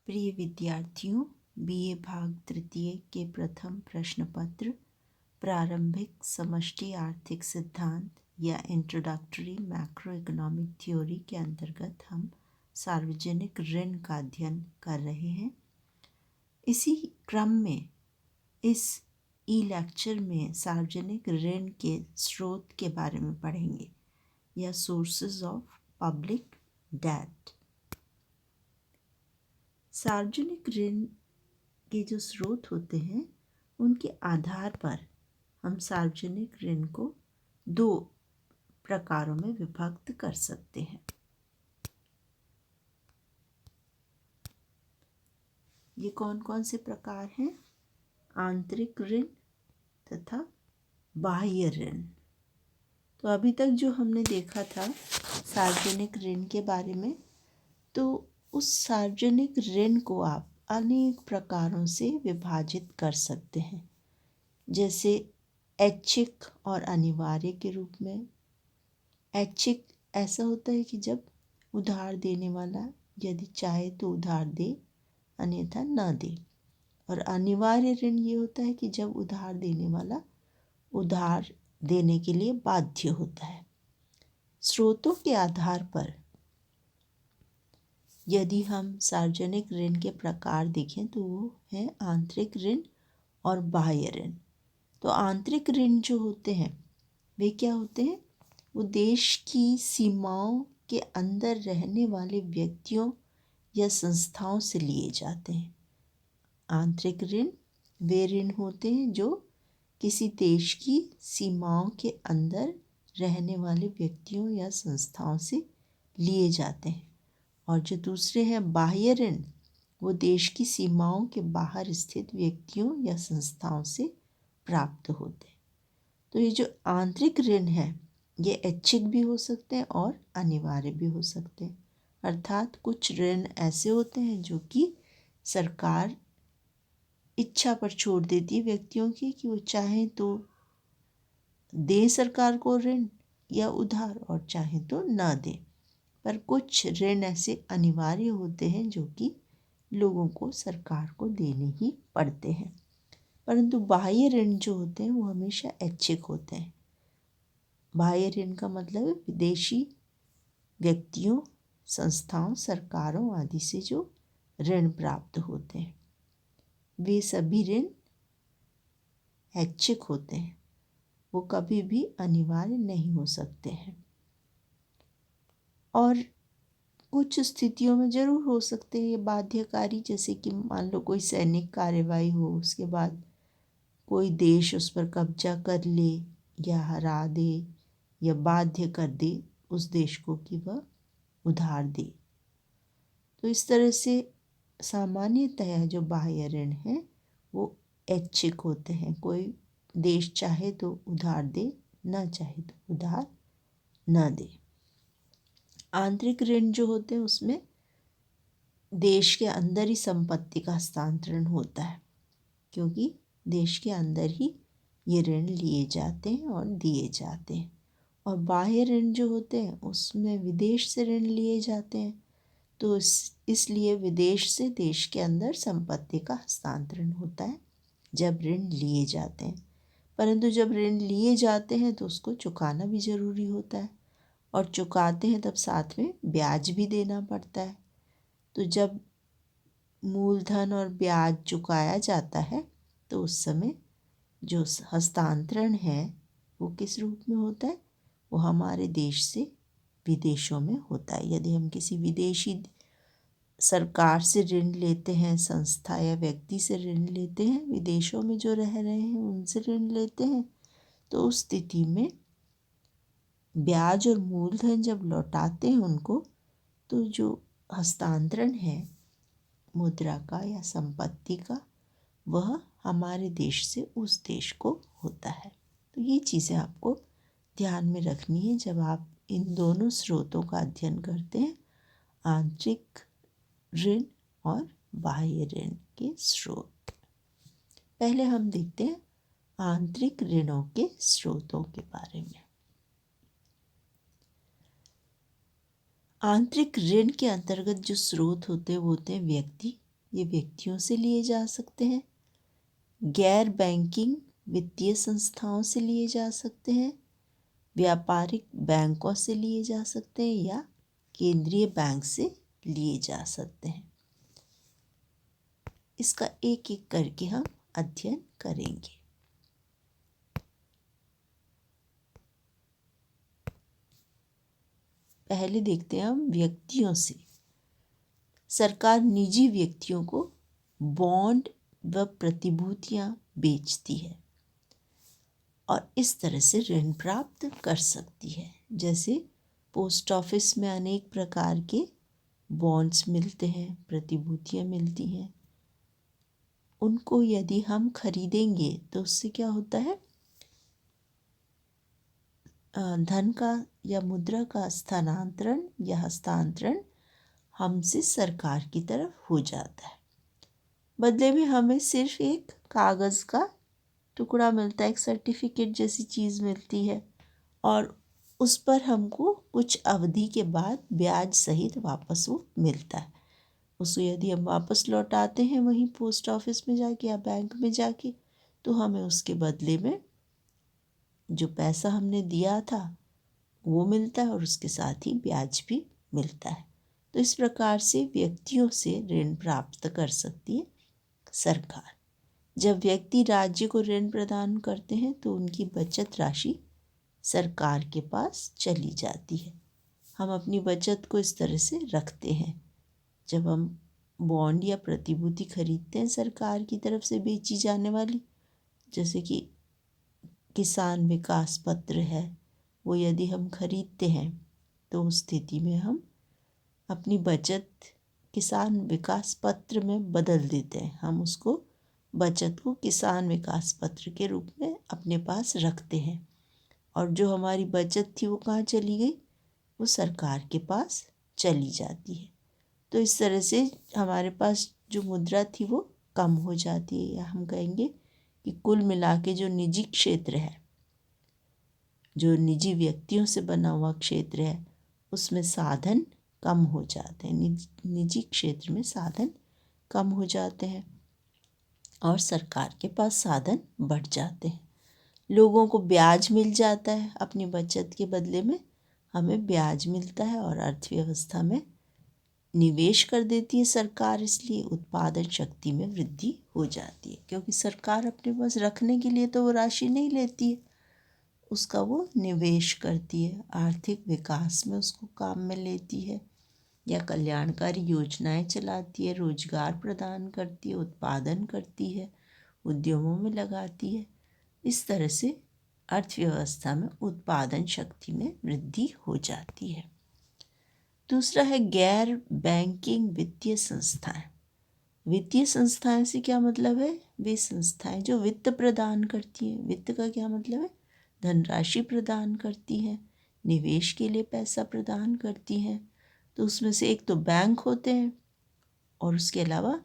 प्रिय विद्यार्थियों, बीए भाग तृतीय के प्रथम प्रश्न पत्र प्रारंभिक समष्टि आर्थिक सिद्धांत या इंट्रोडक्टरी मैक्रो इकोनॉमिक थ्योरी के अंतर्गत हम सार्वजनिक ऋण का अध्ययन कर रहे हैं। इसी क्रम में इस ई लेक्चर में सार्वजनिक ऋण के स्रोत के बारे में पढ़ेंगे या सोर्सेज ऑफ पब्लिक डेट। सार्वजनिक ऋण के जो स्रोत होते हैं उनके आधार पर हम सार्वजनिक ऋण को दो प्रकारों में विभक्त कर सकते हैं। ये कौन कौन से प्रकार हैं? आंतरिक ऋण तथा बाह्य ऋण। तो अभी तक जो हमने देखा था सार्वजनिक ऋण के बारे में, तो उस सार्वजनिक ऋण को आप अनेक प्रकारों से विभाजित कर सकते हैं, जैसे ऐच्छिक और अनिवार्य के रूप में। ऐच्छिक ऐसा होता है कि जब उधार देने वाला यदि चाहे तो उधार दे, अन्यथा न दे। और अनिवार्य ऋण ये होता है कि जब उधार देने वाला उधार देने के लिए बाध्य होता है। स्रोतों के आधार पर यदि हम सार्वजनिक ऋण के प्रकार देखें तो वो है आंतरिक ऋण और बाह्य ऋण। तो आंतरिक ऋण जो होते हैं वे क्या होते हैं? वो देश की सीमाओं के अंदर रहने वाले व्यक्तियों या संस्थाओं से लिए जाते हैं। आंतरिक ऋण वे ऋण होते हैं जो किसी देश की सीमाओं के अंदर रहने वाले व्यक्तियों या संस्थाओं से लिए जाते हैं। और जो दूसरे हैं बाह्य ऋण, वो देश की सीमाओं के बाहर स्थित व्यक्तियों या संस्थाओं से प्राप्त होते हैं। तो ये जो आंतरिक ऋण है ये ऐच्छिक भी हो सकते हैं और अनिवार्य भी हो सकते हैं। अर्थात कुछ ऋण ऐसे होते हैं जो कि सरकार इच्छा पर छोड़ देती है व्यक्तियों की कि वो चाहें तो दे सरकार को ऋण या उधार और चाहें तो ना दे। पर कुछ ऋण ऐसे अनिवार्य होते हैं जो कि लोगों को सरकार को देने ही पड़ते हैं। परंतु बाह्य ऋण जो होते हैं वो हमेशा ऐच्छिक होते हैं। बाह्य ऋण का मतलब है विदेशी व्यक्तियों, संस्थाओं, सरकारों आदि से जो ऋण प्राप्त होते हैं वे सभी ऋण ऐच्छिक होते हैं, वो कभी भी अनिवार्य नहीं हो सकते हैं। और कुछ स्थितियों में जरूर हो सकते हैं ये बाध्यकारी, जैसे कि मान लो कोई सैनिक कार्यवाही हो, उसके बाद कोई देश उस पर कब्जा कर ले या हरा दे या बाध्य कर दे उस देश को कि वह उधार दे। तो इस तरह से सामान्यतः जो बाह्य ऋण है वो ऐच्छिक होते हैं। कोई देश चाहे तो उधार दे, ना चाहे तो उधार ना दे। आंतरिक ऋण जो होते हैं उसमें देश के अंदर ही संपत्ति का हस्तांतरण होता है, क्योंकि देश के अंदर ही ये ऋण लिए जाते हैं और दिए जाते हैं। और बाह्य ऋण जो होते हैं उसमें विदेश से ऋण लिए जाते हैं, तो इसलिए विदेश से देश के अंदर संपत्ति का हस्तांतरण होता है जब ऋण लिए जाते हैं। परंतु जब ऋण लिए जाते हैं तो उसको चुकाना भी ज़रूरी होता है, और चुकाते हैं तब साथ में ब्याज भी देना पड़ता है। तो जब मूलधन और ब्याज चुकाया जाता है तो उस समय जो हस्तांतरण है वो किस रूप में होता है? वो हमारे देश से विदेशों में होता है। यदि हम किसी विदेशी सरकार से ऋण लेते हैं, संस्था या व्यक्ति से ऋण लेते हैं, विदेशों में जो रह रहे हैं उनसे ऋण लेते हैं, तो उस स्थिति में ब्याज और मूलधन जब लौटाते हैं उनको, तो जो हस्तांतरण है मुद्रा का या संपत्ति का वह हमारे देश से उस देश को होता है। तो ये चीज़ें आपको ध्यान में रखनी है जब आप इन दोनों स्रोतों का अध्ययन करते हैं, आंतरिक ऋण और बाह्य ऋण के स्रोत। पहले हम देखते हैं आंतरिक ऋणों के स्रोतों के बारे में। आंतरिक ऋण के अंतर्गत जो स्रोत होते हैं वो होते हैं व्यक्ति, ये व्यक्तियों से लिए जा सकते हैं, गैर बैंकिंग वित्तीय संस्थाओं से लिए जा सकते हैं, व्यापारिक बैंकों से लिए जा सकते हैं या केंद्रीय बैंक से लिए जा सकते हैं। इसका एक एक करके हम अध्ययन करेंगे। पहले देखते हैं हम व्यक्तियों से। सरकार निजी व्यक्तियों को बॉन्ड व प्रतिभूतियां बेचती है और इस तरह से ऋण प्राप्त कर सकती है। जैसे पोस्ट ऑफिस में अनेक प्रकार के बॉन्ड्स मिलते हैं, प्रतिभूतियां मिलती हैं। उनको यदि हम खरीदेंगे तो उससे क्या होता है, धन का या मुद्रा का स्थानांतरण या हस्तांतरण हमसे सरकार की तरफ हो जाता है। बदले में हमें सिर्फ एक कागज़ का टुकड़ा मिलता है, एक सर्टिफिकेट जैसी चीज़ मिलती है और उस पर हमको कुछ अवधि के बाद ब्याज सहित वापस वो मिलता है। उसको यदि हम वापस लौटाते हैं वहीं पोस्ट ऑफिस में जाके या बैंक में जाके, तो हमें उसके बदले में जो पैसा हमने दिया था वो मिलता है और उसके साथ ही ब्याज भी मिलता है। तो इस प्रकार से व्यक्तियों से ऋण प्राप्त कर सकती है सरकार। जब व्यक्ति राज्य को ऋण प्रदान करते हैं तो उनकी बचत राशि सरकार के पास चली जाती है। हम अपनी बचत को इस तरह से रखते हैं। जब हम बॉन्ड या प्रतिभूति खरीदते हैं सरकार की तरफ से बेची जाने वाली, जैसे कि किसान विकास पत्र है, वो यदि हम खरीदते हैं तो उस स्थिति में हम अपनी बचत किसान विकास पत्र में बदल देते हैं। हम उसको बचत को किसान विकास पत्र के रूप में अपने पास रखते हैं और जो हमारी बचत थी वो कहाँ चली गई, वो सरकार के पास चली जाती है। तो इस तरह से हमारे पास जो मुद्रा थी वो कम हो जाती है, या हम कहेंगे कि कुल मिला के जो निजी क्षेत्र है, जो निजी व्यक्तियों से बना हुआ क्षेत्र है, उसमें साधन कम हो जाते हैं। निजी क्षेत्र में साधन कम हो जाते हैं और सरकार के पास साधन बढ़ जाते हैं। लोगों को ब्याज मिल जाता है, अपनी बचत के बदले में हमें ब्याज मिलता है और अर्थव्यवस्था में निवेश कर देती है सरकार, इसलिए उत्पादन शक्ति में वृद्धि हो जाती है। क्योंकि सरकार अपने पास रखने के लिए तो वो राशि नहीं लेती है, उसका वो निवेश करती है, आर्थिक विकास में उसको काम में लेती है या कल्याणकारी योजनाएं चलाती है, रोजगार प्रदान करती है, उत्पादन करती है, उद्योगों में लगाती है। इस तरह से अर्थव्यवस्था में उत्पादन शक्ति में वृद्धि हो जाती है। दूसरा है गैर बैंकिंग वित्तीय संस्थाएं। वित्तीय संस्थाएं से क्या मतलब है, वे संस्थाएं जो वित्त प्रदान करती हैं। वित्त का क्या मतलब है, धनराशि प्रदान करती हैं, निवेश के लिए पैसा प्रदान करती हैं। तो उसमें से एक तो बैंक होते हैं और उसके अलावा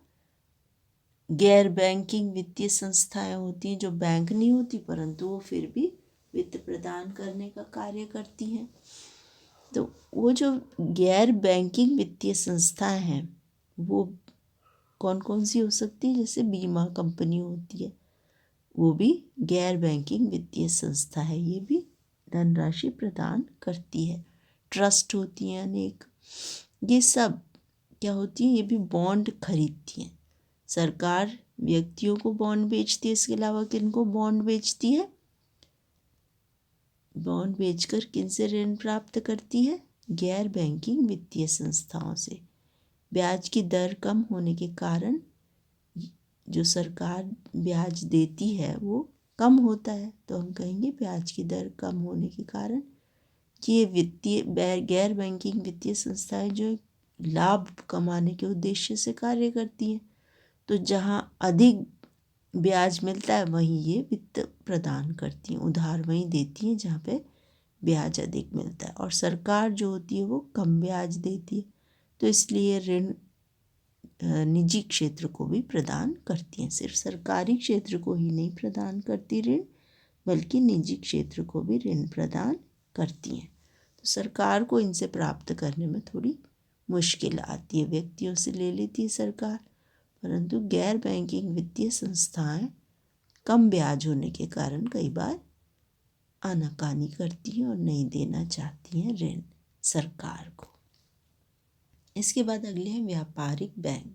गैर बैंकिंग वित्तीय संस्थाएं होती हैं जो बैंक नहीं होती परंतु वो फिर भी वित्त प्रदान करने का कार्य करती हैं। तो वो जो गैर बैंकिंग वित्तीय संस्थाएं हैं वो कौन कौन सी हो सकती है, जैसे बीमा कंपनी होती है, वो भी गैर बैंकिंग वित्तीय संस्था है, ये भी धनराशि प्रदान करती है। ट्रस्ट होती हैं अनेक, ये सब क्या होती हैं, ये भी बॉन्ड खरीदती हैं। सरकार व्यक्तियों को बॉन्ड बेचती है, इसके अलावा किनको बॉन्ड बेचती है, बॉन्ड बेचकर किनसे ऋण प्राप्त करती है, गैर बैंकिंग वित्तीय संस्थाओं से। ब्याज की दर कम होने के कारण जो सरकार ब्याज देती है वो कम होता है, तो हम कहेंगे ब्याज की दर कम होने के कारण कि ये वित्तीय गैर बैंकिंग वित्तीय संस्थाएं जो लाभ कमाने के उद्देश्य से कार्य करती हैं। तो जहाँ अधिक ब्याज मिलता है वहीं ये वित्त प्रदान करती हैं, उधार वहीं देती हैं जहाँ पे ब्याज अधिक मिलता है, और सरकार जो होती है वो कम ब्याज देती है। तो इसलिए ऋण निजी क्षेत्र को भी प्रदान करती हैं, सिर्फ सरकारी क्षेत्र को ही नहीं प्रदान करती ऋण, बल्कि निजी क्षेत्र को भी ऋण प्रदान करती हैं। तो सरकार को इनसे प्राप्त करने में थोड़ी मुश्किल आती है। व्यक्तियों से ले लेती है सरकार, परंतु गैर बैंकिंग वित्तीय संस्थाएं कम ब्याज होने के कारण कई बार आनाकानी करती हैं और नहीं देना चाहती हैं ऋण सरकार को। इसके बाद अगले हैं व्यापारिक बैंक।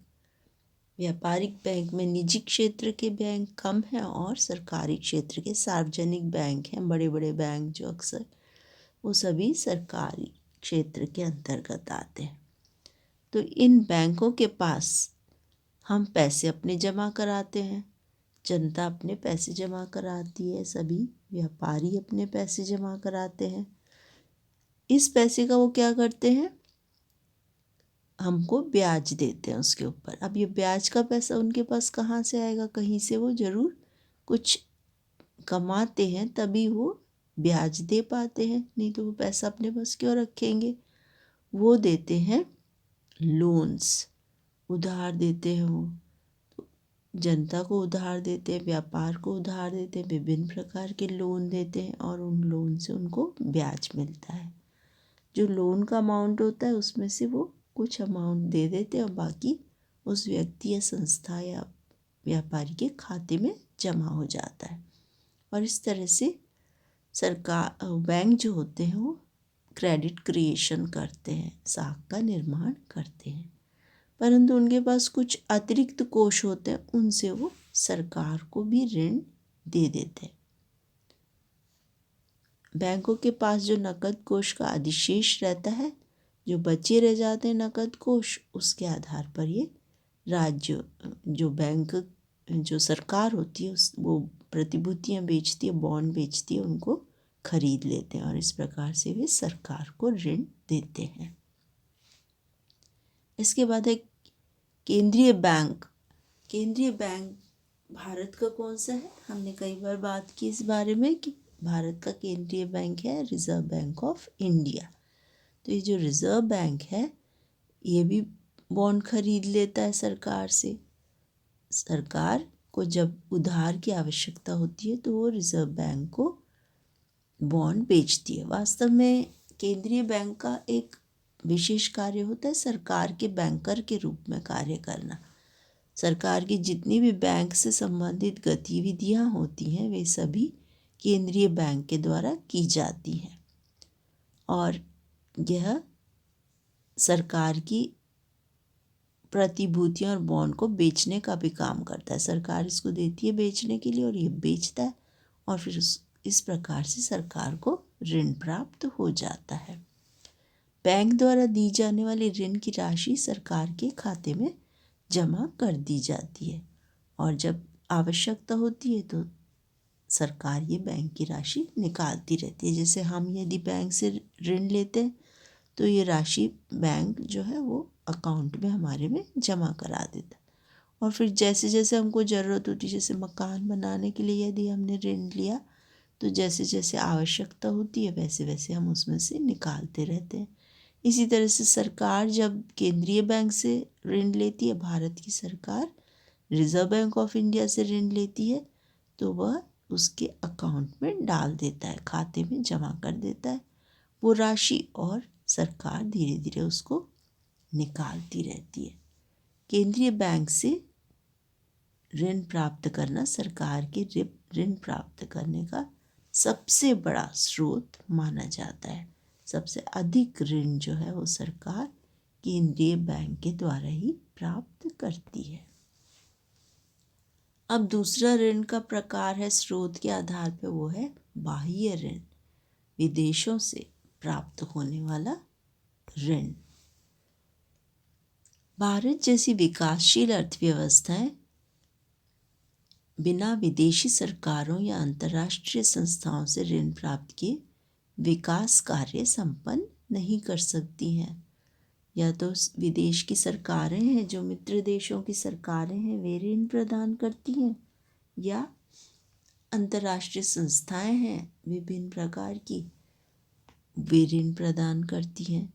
व्यापारिक बैंक में निजी क्षेत्र के बैंक कम हैं और सरकारी क्षेत्र के सार्वजनिक बैंक हैं। बड़े बड़े बैंक जो अक्सर वो सभी सरकारी क्षेत्र के अंतर्गत आते हैं। तो इन बैंकों के पास हम पैसे अपने जमा कराते हैं, जनता अपने पैसे जमा कराती है, सभी व्यापारी अपने पैसे जमा कराते हैं। इस पैसे का वो क्या करते हैं, हमको ब्याज देते हैं उसके ऊपर। अब ये ब्याज का पैसा उनके पास कहाँ से आएगा, कहीं से वो ज़रूर कुछ कमाते हैं तभी वो ब्याज दे पाते हैं, नहीं तो वो पैसा अपने पास क्यों रखेंगे। वो देते हैं लोन्स, उधार देते हैं। वो जनता को उधार देते हैं, व्यापार को उधार देते हैं, विभिन्न प्रकार के लोन देते हैं और उन लोन से उनको ब्याज मिलता है। जो लोन का अमाउंट होता है उसमें से वो कुछ अमाउंट दे देते हैं और बाकी उस व्यक्ति या संस्था या व्यापारी के खाते में जमा हो जाता है। और इस तरह से सरकार बैंक जो होते हैं वो क्रेडिट क्रिएशन करते हैं, साख का निर्माण करते हैं। परंतु उनके पास कुछ अतिरिक्त कोष होते हैं, उनसे वो सरकार को भी ऋण दे देते हैं। बैंकों के पास जो नकद कोष का अधिशेष रहता है, जो बचे रह जाते हैं नकद कोष, उसके आधार पर ये राज्य जो बैंक जो सरकार होती है वो प्रतिभूतियाँ बेचती है, बॉन्ड बेचती है, उनको खरीद लेते हैं और इस प्रकार से वे सरकार को ऋण देते हैं। इसके बाद है केंद्रीय बैंक। केंद्रीय बैंक भारत का कौन सा है, हमने कई बार बात की इस बारे में कि भारत का केंद्रीय बैंक है रिजर्व बैंक ऑफ इंडिया। तो ये जो रिजर्व बैंक है ये भी बॉन्ड खरीद लेता है सरकार से। सरकार को जब उधार की आवश्यकता होती है तो वो रिजर्व बैंक को बॉन्ड बेचती है। वास्तव में केंद्रीय बैंक का एक विशेष कार्य होता है सरकार के बैंकर के रूप में कार्य करना। सरकार की जितनी भी बैंक से संबंधित गतिविधियां होती हैं वे सभी केंद्रीय बैंक के द्वारा की जाती हैं और यह सरकार की प्रतिभूतियां और बॉन्ड को बेचने का भी काम करता है। सरकार इसको देती है बेचने के लिए और ये बेचता है और फिर इस प्रकार से सरकार को ऋण प्राप्त हो जाता है। बैंक द्वारा दी जाने वाली ऋण की राशि सरकार के खाते में जमा कर दी जाती है और जब आवश्यकता होती है तो सरकार ये बैंक की राशि निकालती रहती है। जैसे हम यदि बैंक से ऋण लेते हैं तो ये राशि बैंक जो है वो अकाउंट में हमारे में जमा करा देता है और फिर जैसे जैसे हमको ज़रूरत होती है, जैसे मकान बनाने के लिए यदि हमने ऋण लिया तो जैसे जैसे आवश्यकता होती है वैसे वैसे हम उसमें से निकालते रहते हैं। इसी तरह से सरकार जब केंद्रीय बैंक से ऋण लेती है, भारत की सरकार रिजर्व बैंक ऑफ इंडिया से ऋण लेती है तो वह उसके अकाउंट में डाल देता है, खाते में जमा कर देता है वो राशि और सरकार धीरे धीरे उसको निकालती रहती है। केंद्रीय बैंक से ऋण प्राप्त करना सरकार के ऋण प्राप्त करने का सबसे बड़ा स्रोत माना जाता है। सबसे अधिक ऋण जो है वो सरकार केंद्रीय बैंक के द्वारा ही प्राप्त करती है। अब दूसरा ऋण का प्रकार है स्रोत के आधार पर, वो है बाह्य ऋण, विदेशों से प्राप्त होने वाला ऋण। भारत जैसी विकासशील अर्थव्यवस्थाएं बिना विदेशी सरकारों या अंतर्राष्ट्रीय संस्थाओं से ऋण प्राप्त किए विकास कार्य संपन्न नहीं कर सकती हैं। या तो विदेश की सरकारें हैं, जो मित्र देशों की सरकारें हैं, वे ऋण प्रदान करती हैं, या अंतर्राष्ट्रीय संस्थाएं हैं विभिन्न प्रकार की, वे ऋण प्रदान करती हैं।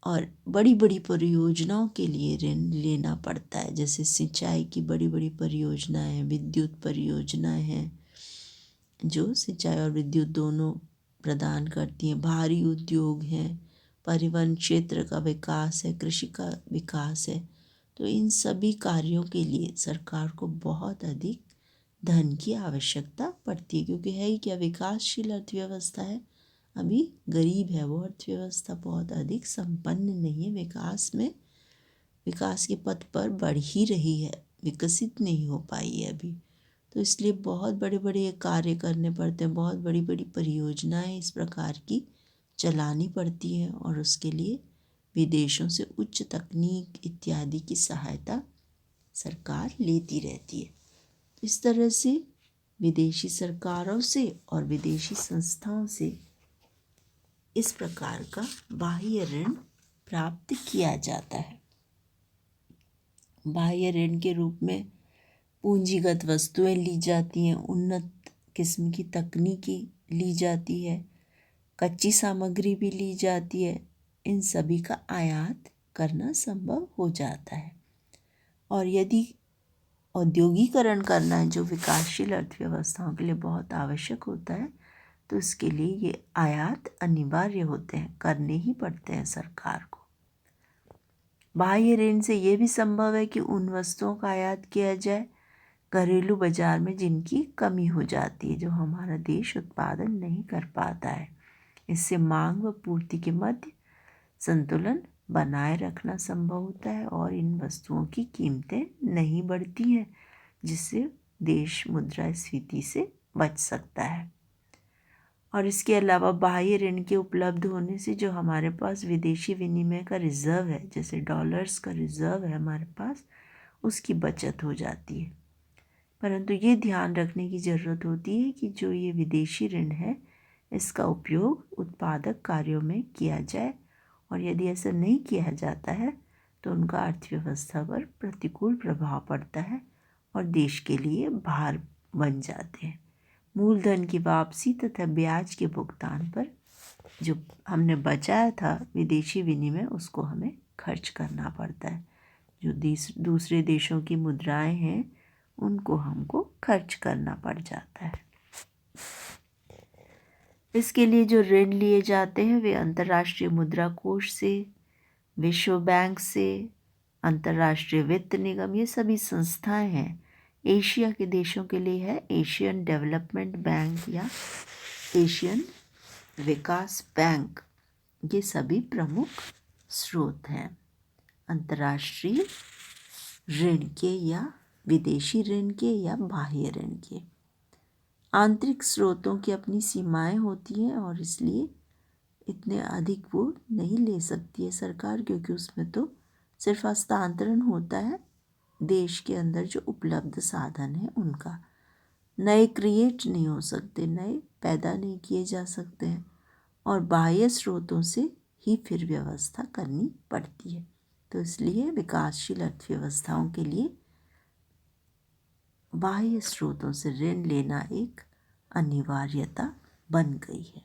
और बड़ी बड़ी परियोजनाओं के लिए ऋण लेना पड़ता है, जैसे सिंचाई की बड़ी बड़ी परियोजनाएं हैं, विद्युत परियोजनाएं हैं जो सिंचाई और विद्युत दोनों प्रदान करती हैं, भारी उद्योग हैं, परिवहन क्षेत्र का विकास है, कृषि का विकास है। तो इन सभी कार्यों के लिए सरकार को बहुत अधिक धन की आवश्यकता पड़ती है, क्योंकि है ही क्या, विकासशील अर्थव्यवस्था है, अभी गरीब है वो अर्थव्यवस्था, बहुत अधिक संपन्न नहीं है, विकास के पथ पर बढ़ ही रही है, विकसित नहीं हो पाई है अभी। तो इसलिए बहुत बड़े बड़े कार्य करने पड़ते हैं, बहुत बड़ी बड़ी परियोजनाएं इस प्रकार की चलानी पड़ती हैं, और उसके लिए विदेशों से उच्च तकनीक इत्यादि की सहायता सरकार लेती रहती है। तो इस तरह से विदेशी सरकारों से और विदेशी संस्थाओं से इस प्रकार का बाह्य ऋण प्राप्त किया जाता है। बाह्य ऋण के रूप में पूंजीगत वस्तुएं ली जाती हैं, उन्नत किस्म की तकनीकी ली जाती है, कच्ची सामग्री भी ली जाती है। इन सभी का आयात करना संभव हो जाता है। और यदि औद्योगिकरण करना है, जो विकासशील अर्थव्यवस्थाओं के लिए बहुत आवश्यक होता है, तो इसके लिए ये आयात अनिवार्य होते हैं, करने ही पड़ते हैं सरकार को। बाह्य ऋण से ये भी संभव है कि उन वस्तुओं का आयात किया जाए घरेलू बाजार में जिनकी कमी हो जाती है, जो हमारा देश उत्पादन नहीं कर पाता है। इससे मांग व पूर्ति के मध्य संतुलन बनाए रखना संभव होता है और इन वस्तुओं की कीमतें नहीं बढ़ती हैं, जिससे देश मुद्रास्फीति से बच सकता है। और इसके अलावा बाह्य ऋण के उपलब्ध होने से जो हमारे पास विदेशी विनिमय का रिजर्व है, जैसे डॉलर्स का रिजर्व है हमारे पास, उसकी बचत हो जाती है। परंतु ये ध्यान रखने की ज़रूरत होती है कि जो ये विदेशी ऋण है, इसका उपयोग उत्पादक कार्यों में किया जाए, और यदि ऐसा नहीं किया जाता है तो उनका अर्थव्यवस्था पर प्रतिकूल प्रभाव पड़ता है और देश के लिए भार बन जाते हैं। मूलधन की वापसी तथा ब्याज के भुगतान पर जो हमने बचाया था विदेशी विनिमय, उसको हमें खर्च करना पड़ता है। जो दूसरे देशों की मुद्राएं हैं, उनको हमको खर्च करना पड़ जाता है। इसके लिए जो ऋण लिए जाते हैं वे अंतर्राष्ट्रीय मुद्रा कोष से, विश्व बैंक से, अंतर्राष्ट्रीय वित्त निगम, ये सभी संस्थाएं हैं। एशिया के देशों के लिए है एशियन डेवलपमेंट बैंक या एशियन विकास बैंक। ये सभी प्रमुख स्रोत हैं अंतर्राष्ट्रीय ऋण के या विदेशी ऋण के या बाह्य ऋण के। आंतरिक स्रोतों की अपनी सीमाएं होती हैं और इसलिए इतने अधिक वो नहीं ले सकती है सरकार, क्योंकि उसमें तो सिर्फ हस्तांतरण होता है देश के अंदर जो उपलब्ध साधन है उनका। नए क्रिएट नहीं हो सकते, नए पैदा नहीं किए जा सकते हैं, और बाह्य स्रोतों से ही फिर व्यवस्था करनी पड़ती है। तो इसलिए विकासशील अर्थव्यवस्थाओं के लिए बाह्य स्रोतों से ऋण लेना एक अनिवार्यता बन गई है।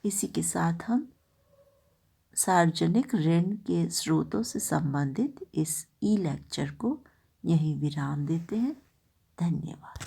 इसी के साथ हम सार्वजनिक ऋण के स्रोतों से संबंधित इस ई लेक्चर को यहीं विराम देते हैं। धन्यवाद।